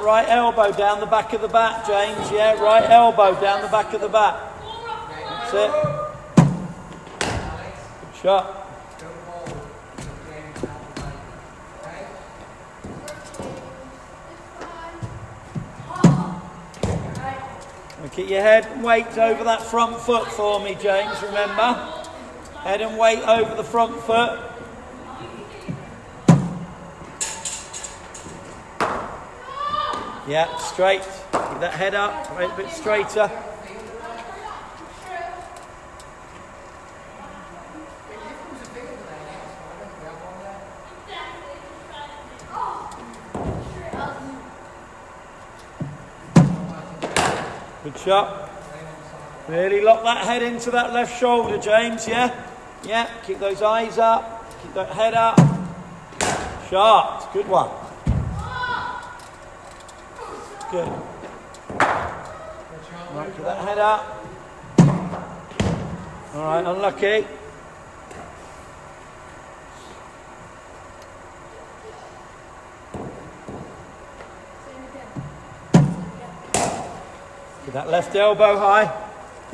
right elbow down the back of the bat, James. Yeah, right elbow down the back of the bat. That's it. Good shot. Keep your head and weight over that front foot for me, James, remember? Head and weight over the front foot. Yeah, straight. Keep that head up, a bit straighter. Good shot. Really lock that head into that left shoulder, James, yeah? Yeah, keep those eyes up. Keep that head up. Sharp. Good one. Good. Right, keep that head up. All right, unlucky. Keep that left elbow high.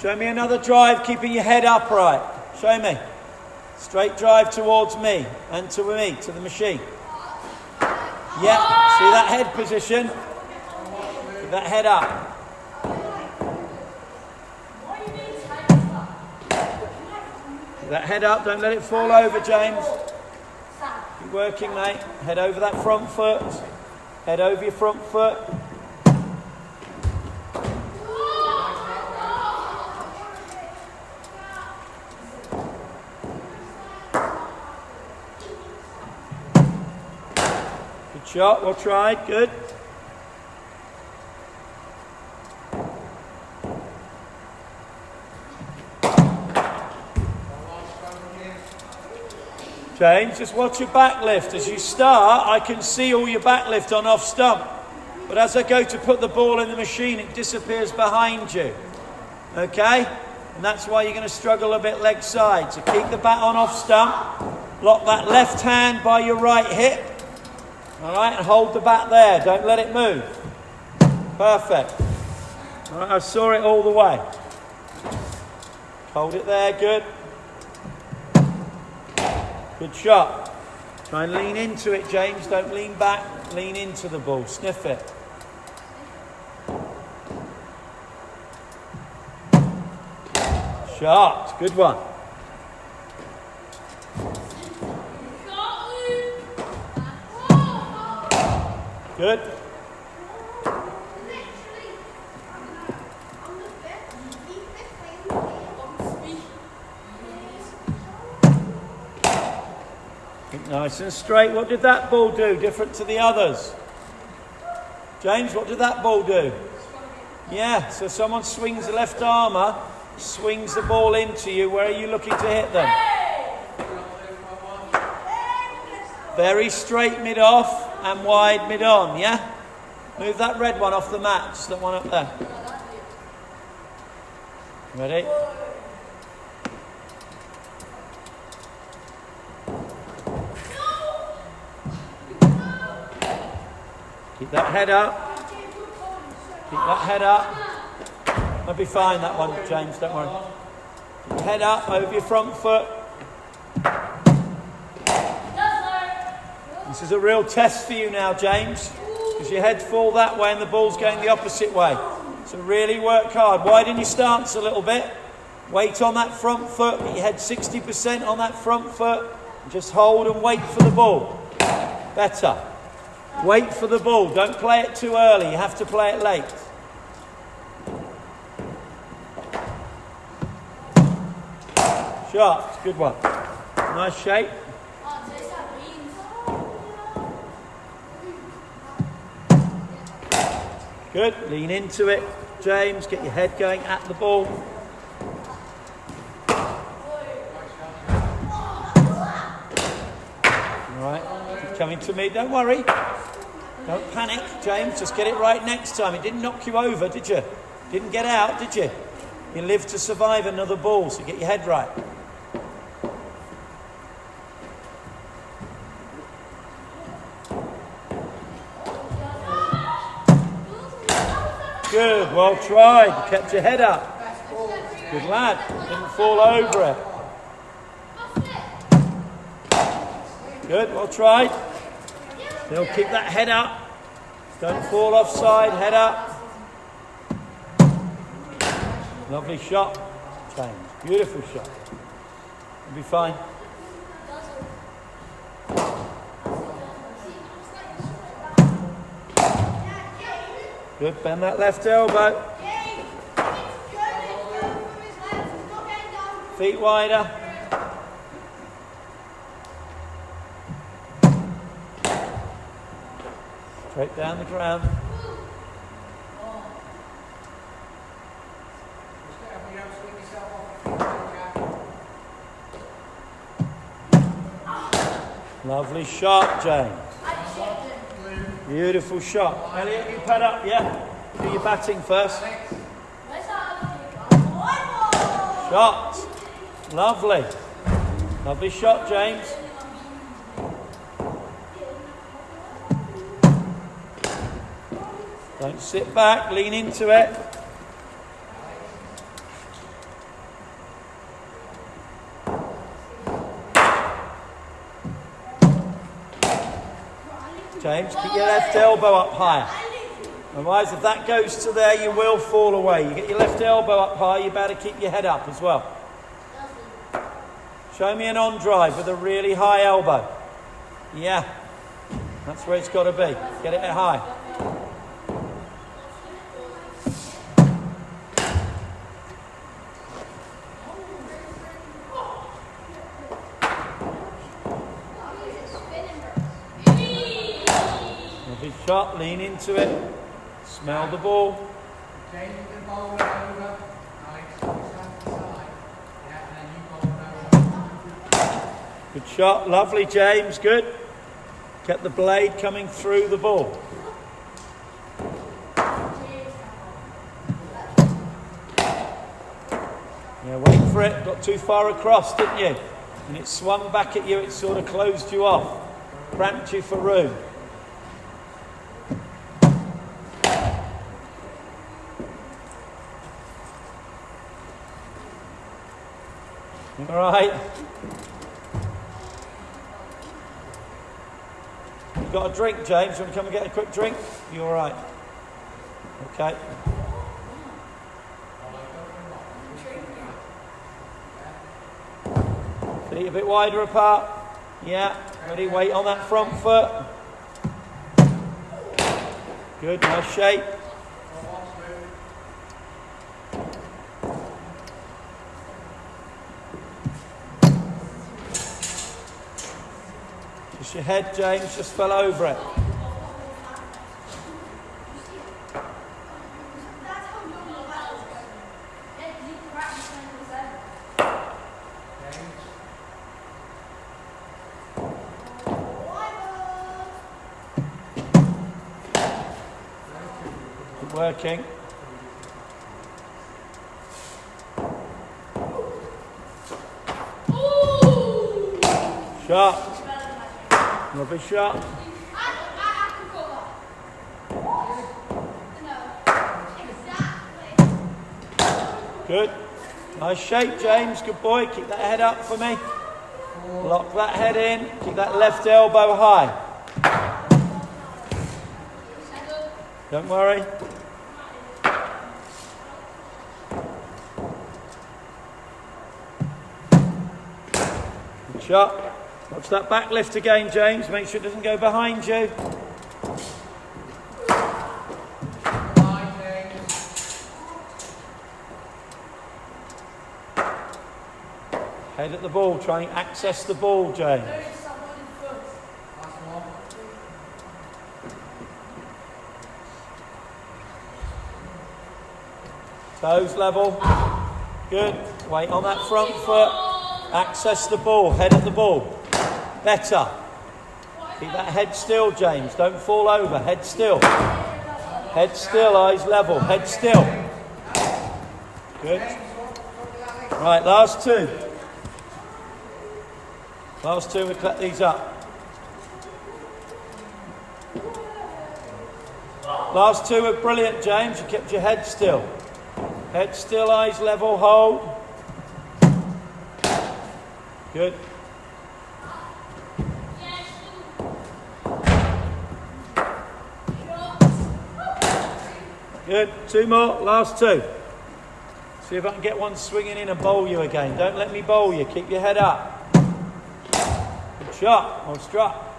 Show me another drive, keeping your head upright. Show me. Straight drive towards me and to me, to the machine. Yeah, see that head position? Keep that head up. Keep that head up, don't let it fall over, James. Keep working, mate. Head over that front foot. Head over your front foot. Good shot, well tried, good. James, just watch your backlift. As you start, I can see all your backlift on off stump. But as I go to put the ball in the machine, it disappears behind you. Okay? And that's why you're going to struggle a bit leg side. So keep the bat on off stump. Lock that left hand by your right hip. Alright, and hold the bat there. Don't let it move. Perfect. Alright, I saw it all the way. Hold it there, good. Good shot. Try and lean into it, James. Don't lean back. Lean into the ball. Sniff it. Shot. Good one. Good. Nice and straight. What did that ball do different to the others? James, what did that ball do? Yeah, so someone swings the left armour, swings the ball into you. Where are you looking to hit them? Very straight mid-off and wide mid-on, yeah? Move that red one off the mat, just that one up there. Ready? Keep that head up. Keep that head up. That'll be fine, that one, James, don't worry. Keep your head up over your front foot. This is a real test for you now, James, because your head fall that way and the ball's going the opposite way. So really work hard. Widen your stance a little bit. Weight on that front foot. Get your head 60% on that front foot. And just hold and wait for the ball. Better. Wait for the ball. Don't play it too early. You have to play it late. Sharp. Good one. Nice shape. Good. Lean into it, James. Get your head going at the ball. All right. Keep coming to me. Don't worry. Don't panic, James. Just get it right next time. It didn't knock you over, did you? Didn't get out, did you? You live to survive another ball, so get your head right. Good, well tried. You kept your head up. Good lad. Didn't fall over it. Good, well tried. Still keep that head up. Don't fall offside, head up. Lovely shot. Change. Beautiful shot. You'll be fine. Good, bend that left elbow. Feet wider. Straight down the ground. Lovely shot, James. Beautiful shot. Elliot, you pad up, yeah? Do your batting first. Shot. Lovely. Lovely shot, James. Don't sit back, lean into it. James, keep your left elbow up higher. Otherwise, if that goes to there, you will fall away. You get your left elbow up high, you better keep your head up as well. Show me an on drive with a really high elbow. Yeah, that's where it's got to be. Get it high. Lovely shot, lean into it. Smell the ball. Change the ball over. Nice. Stand to the side. Yeah, and then you ball over. Good shot. Lovely, James. Good. Get the blade coming through the ball. Yeah, wait for it. Got too far across, didn't you? And it swung back at you. It sort of closed you off. Cramped you for room. All right. You got a drink, James? You want to come and get a quick drink? You all right? Okay. Feet a bit wider apart. Yeah. Ready? Weight on that front foot. Good. Nice shape. Your head, James, just fell over it. Keep working. Shot. Lovely shot. Good. Nice shape, James. Good boy. Keep that head up for me. Lock that head in. Keep that left elbow high. Don't worry. Good shot. Watch that back lift again, James. Make sure it doesn't go behind you. Head at the ball. Try and access the ball, James. Toes level. Good. Weight on that front foot. Access the ball. Head at the ball. Better. Keep that head still, James. Don't fall over. Head still. Head still, eyes level. Head still. Good. Right, last two. Last two, we collect these up. Last two were brilliant, James. You kept your head still. Head still, eyes level, hold. Good. Good. Two more. Last two. See if I can get one swinging in and bowl you again. Don't let me bowl you. Keep your head up. Good shot. Well struck.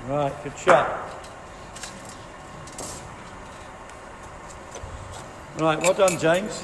Right. Good shot. Right. Well done, James.